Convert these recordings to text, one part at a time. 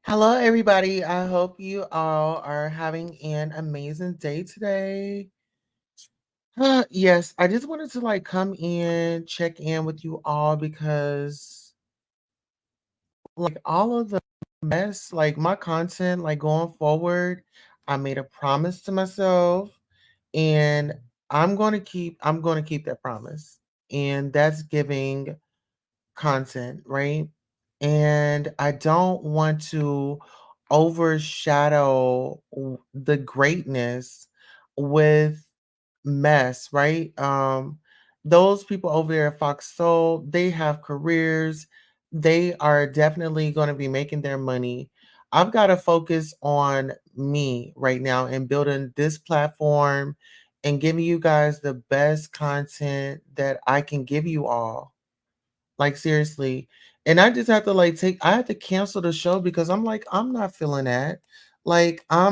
Hello, everybody. I hope you all are having an amazing day today. Yes, I just wanted to come in, check in with you all because all of the mess, my content, going forward, I made a promise to myself and I'm going to keep that promise. And that's giving content, right? And I don't want to overshadow the greatness with mess, right? Those people over there at Fox Soul, they have careers. They are definitely going to be making their money. I've got to focus on me right now and building this platform and giving you guys the best content that I can give you all, like, seriously. And I just have to I had to cancel the show because I'm like, I'm not feeling that. Like I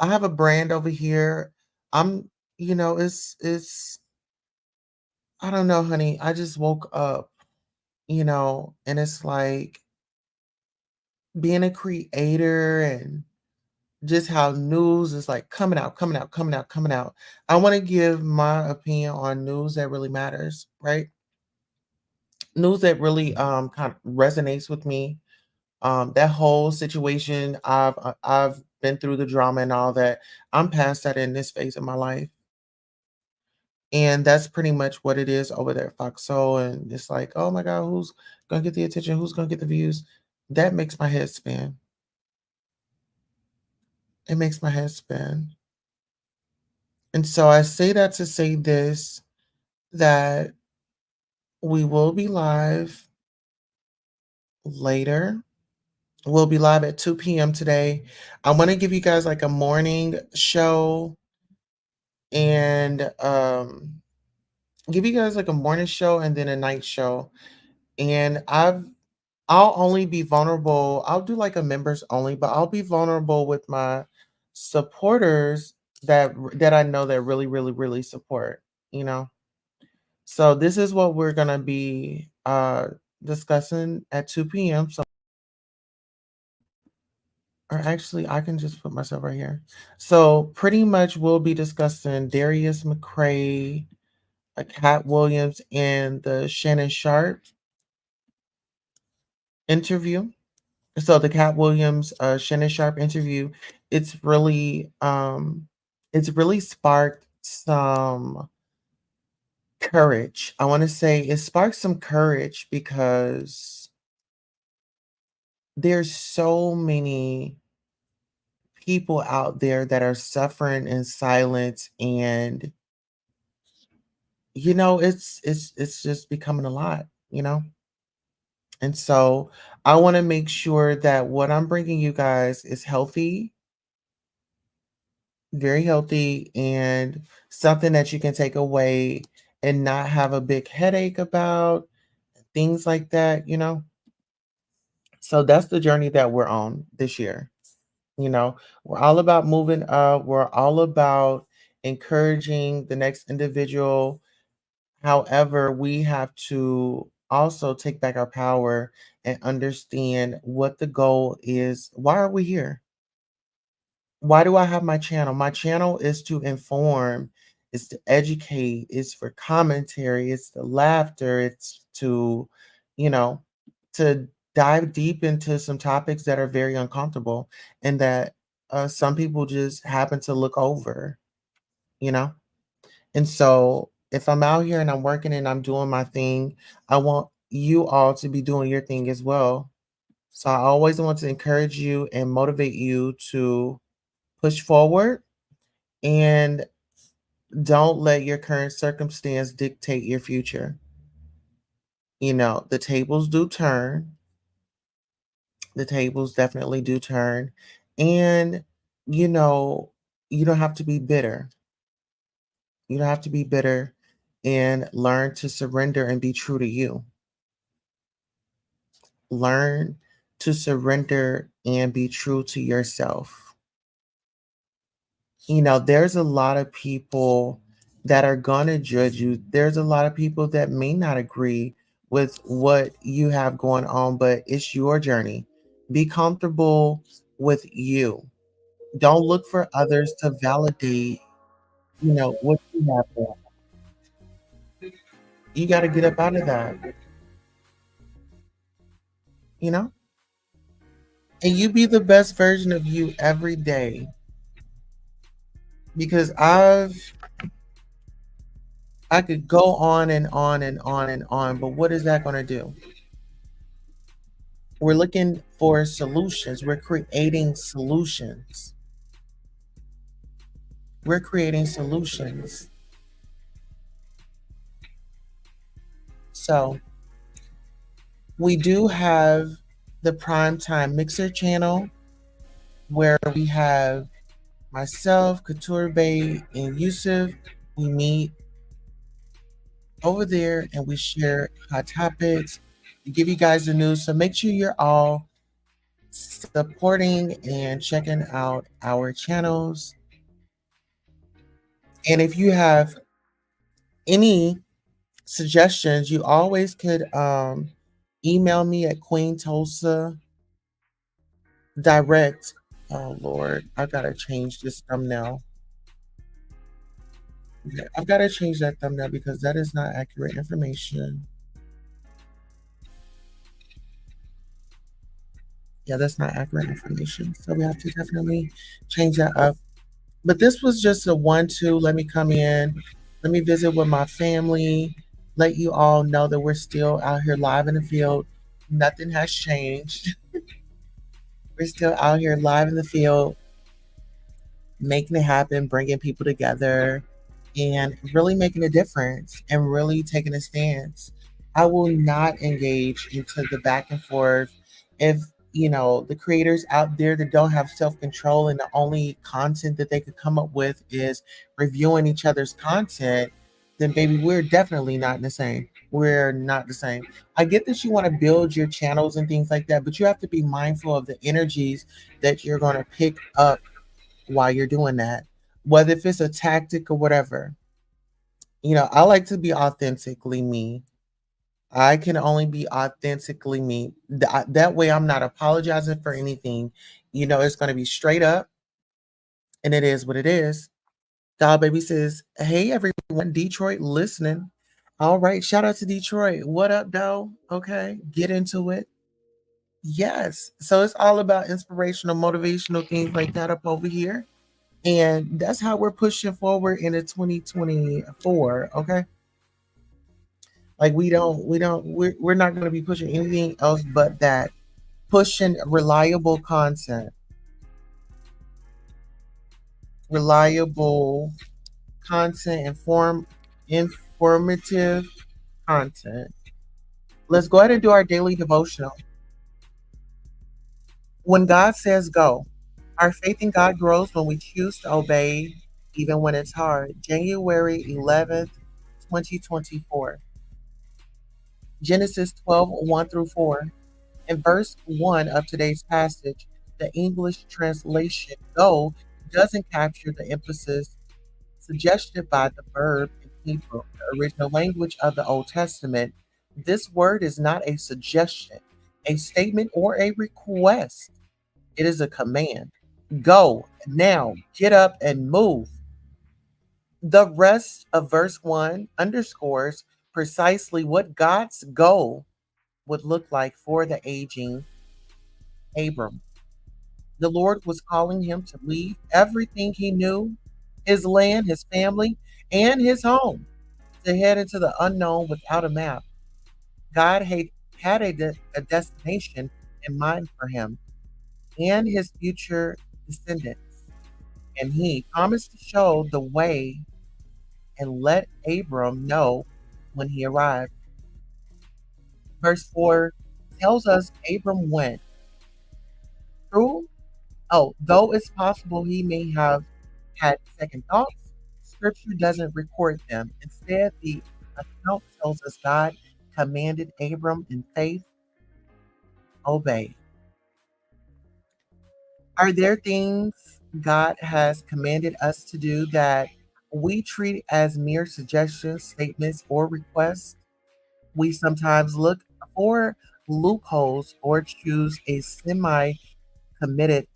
have a brand over here. I'm it's I don't know, honey. I just woke up, and it's like being a creator and just how news is like coming out, coming out, coming out, coming out. I want to give my opinion on news that really matters, right? News that really kind of resonates with me. That whole situation, I've been through the drama and all that. I'm past that in this phase of my life, and that's pretty much what it is over there at Fox Soul. And it's like, oh my God, who's gonna get the attention? Who's gonna get the views? That makes my head spin. It makes my head spin. And so I say that to say this, that we will be live later. We'll be live at 2 p.m. today. I want to give you guys like a morning show and give you guys like a morning show and then a night show. And I'll only be vulnerable. I'll do like a members only, but I'll be vulnerable with my supporters that I know that really, really, really support, you know. So this is what we're gonna be discussing at 2 p.m. So, or actually I can just put myself right here. So pretty much we'll be discussing Darius McCray, Cat Williams, and the Shannon Sharp interview. So the Cat Williams, Shannon Sharp interview, it's really, it's really sparked some courage. I want to say it sparked some courage because there's so many people out there that are suffering in silence, and it's just becoming a lot, you know. And so I want to make sure that what I'm bringing you guys is healthy, very healthy, and something that you can take away and not have a big headache about, things like that, you know? So that's the journey that we're on this year. You know, we're all about moving up, we're all about encouraging the next individual. However, we have to also take back our power and understand what the goal is. Why are we here? Why do I have my channel? My channel is to inform, it's to educate, it's for commentary, it's the laughter, it's to, you know, to dive deep into some topics that are very uncomfortable and that some people just happen to look over, you know? And so if I'm out here and I'm working and I'm doing my thing, I want you all to be doing your thing as well. So I always want to encourage you and motivate you to push forward and don't let your current circumstance dictate your future. You know, the tables do turn. The tables definitely do turn. And, you know, you don't have to be bitter. You don't have to be bitter, and learn to surrender and be true to you. Learn to surrender and be true to yourself. You know, there's a lot of people that are going to judge you. There's a lot of people that may not agree with what you have going on, but it's your journey. Be comfortable with you. Don't look for others to validate, what you have going. You got to get up out of that, you know? And you be the best version of you every day. Because I could go on and on and on and on, but what is that going to do? We're looking for solutions. We're creating solutions. We're creating solutions. So we do have the Primetime Mixer channel where we have myself, Couture Bay, and Yusuf. We meet over there and we share hot topics. We give you guys the news. So make sure you're all supporting and checking out our channels. And if you have any suggestions, you always could email me at Queen Tulsa Direct. Oh Lord, I gotta change this thumbnail. Okay, I've gotta change that thumbnail because that is not accurate information. Yeah, that's not accurate information. So we have to definitely change that up. But this was just a 1-2. Let me come in. Let me visit with my family. Let you all know that we're still out here live in the field. Nothing has changed. We're still out here live in the field, making it happen, bringing people together, and really making a difference and really taking a stance. I will not engage into the back and forth if the creators out there that don't have self-control and the only content that they could come up with is reviewing each other's content, then baby, we're definitely not the same. We're not the same. I get that you want to build your channels and things like that, but you have to be mindful of the energies that you're going to pick up while you're doing that, whether if it's a tactic or whatever. I like to be authentically me. I can only be authentically me. That way, I'm not apologizing for anything. It's going to be straight up, and it is what it is. Doll Baby says, "Hey everyone, Detroit listening. All right, shout out to Detroit. What up, doll? Okay, get into it. Yes. So it's all about inspirational, motivational things like that up over here. And that's how we're pushing forward into 2024. Okay. Like we're not going to be pushing anything else but that. Pushing reliable content, informative content. Let's go ahead and do our daily devotional. When God says go, our faith in God grows when we choose to obey, even when it's hard. January 11th, 2024. Genesis 12:1 through 4. In verse 1 of today's passage, the English translation go doesn't capture the emphasis suggested by the verb in Hebrew, the original language of the Old Testament. This word is not a suggestion, a statement, or a request. It is a command. Go now, get up and move. The rest of verse 1 underscores precisely what God's goal would look like for the aging Abram. The Lord was calling him to leave everything he knew, his land, his family, and his home, to head into the unknown without a map. God had a destination in mind for him and his future descendants, and he promised to show the way and let Abram know when he arrived. Verse 4 tells us Abram went through. Oh, though it's possible he may have had second thoughts, scripture doesn't record them. Instead, the account tells us God commanded Abram in faith, obey. Are there things God has commanded us to do that we treat as mere suggestions, statements, or requests? We sometimes look for loopholes or choose a semi committed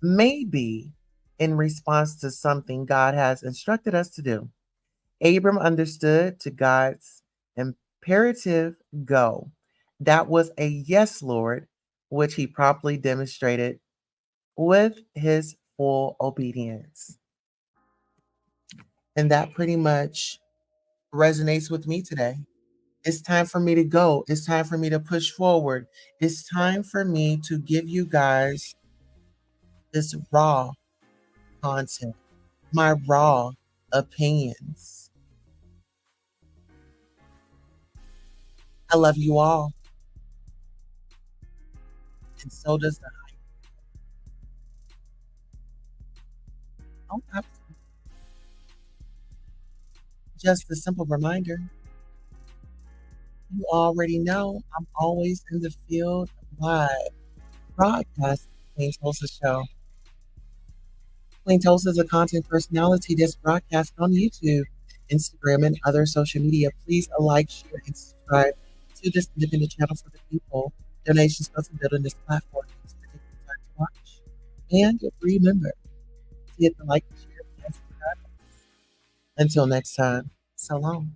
maybe in response to something God has instructed us to do. Abram understood to God's imperative go. That was a yes, Lord, which he promptly demonstrated with his full obedience. And that pretty much resonates with me today. It's time for me to go. It's time for me to push forward. It's time for me to give you guys this raw content, my raw opinions. I love you all, and so does the oh, just a simple reminder. You already know I'm always in the field live broadcast Clean Tulsa Show. Clean Tulsa is a content personality that's broadcast on YouTube, Instagram, and other social media. Please like, share, and subscribe to this independent channel for the people. Donations go to building this platform. Thanks for taking the time to watch. And remember to hit the like, share, and subscribe. Until next time, so long.